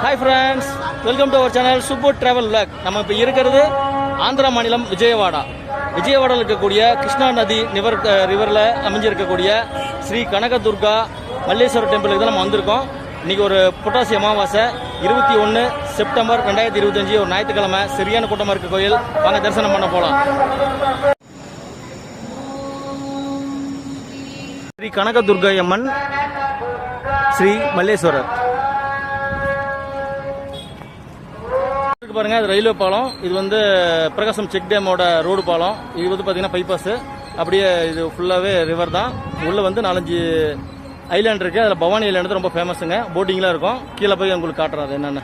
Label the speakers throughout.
Speaker 1: Hi friends, welcome to our channel Super Travel Vlog. நம்ம இப்போ இருக்கிறது ஆந்திரா மாநிலம் விஜயவாடா. விஜயவாடாவில் இருக்கக்கூடிய கிருஷ்ணா நதி ரிவரில் அமைஞ்சிருக்கக்கூடிய ஸ்ரீ கனகதுர்கா மல்லேஸ்வரர் டெம்பிளுக்கு தான் நம்ம வந்திருக்கோம். இன்றைக்கி ஒரு புரட்டாசி அமாவாசை 21 செப்டம்பர் 2025 ஒரு ஞாயிற்றுக்கிழமை. சரியான கூட்டமாக இருக்க கோயில். வாங்க தரிசனம் பண்ண போகலாம். ஸ்ரீ கனகதுர்கா அம்மன் ஸ்ரீ மல்லேஸ்வரர் பாருங்க. அது ரயில்வே பாலம். இது வந்து பிரகாசம் செக் டேமோட ரோடு பாலம். இது வந்து பார்த்தீங்கன்னா பைபாஸ். அப்படியே இது ஃபுல்லாகவே ரிவர் தான். உள்ளே வந்து 4-5 ஐலாண்ட் இருக்குது. அதில் பவானி ஐலாண்டு ரொம்ப ஃபேமஸுங்க. போட்டிங்லாம் இருக்கும். கீழே போய் உங்களுக்கு காட்டுறாரு என்னென்ன.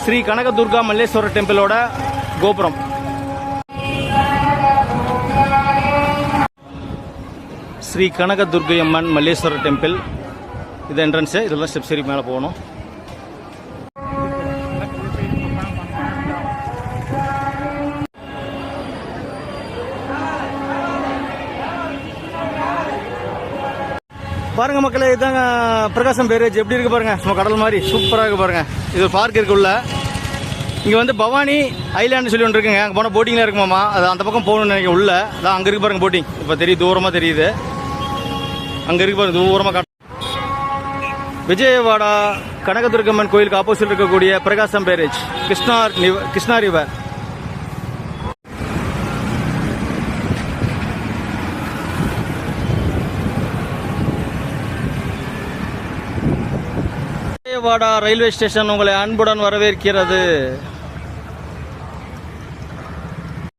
Speaker 1: ஸ்ரீ கனகதுர்கா மல்லேஸ்வரர் டெம்பிளோட கோபுரம். ஸ்ரீ கனகதுர்கை அம்மன் மல்லேஸ்வரர் டெம்பிள். இது என்ட்ரன்ஸு. இதெல்லாம் ஸ்டெப் சரி மேலே போகணும். பாருங்க மக்களே, இதுதாங்க பிரகாசம் பேரேஜ். எப்படி இருக்கு பாருங்க, சும்மா கடல் மாதிரி சூப்பராக இருக்கு பாருங்க. இது ஒரு பார்க் இருக்கு உள்ள. இங்கே வந்து பவானி ஐலாண்டு சொல்லி ஒன்று இருக்குங்க. அங்கே போனால் போட்டிங்லாம் இருக்குமாமா. அது அந்த பக்கம் போகணும்னு நினைக்கிறேன். உள்ள அதான் அங்கே இருக்கு பாருங்க போட்டிங். இப்போ தெரியுது, தூரமாக தெரியுது. அங்கே இருக்கு பாருங்க, தூரமாக காட்டு. விஜயவாடா கனகதுர்கம்மன் கோயிலுக்கு ஆப்போசிட் இருக்கக்கூடிய பிரகாசம் barrage, Krishna river. Vijayawada railway station உங்களை அன்புடன் வரவேற்கிறது.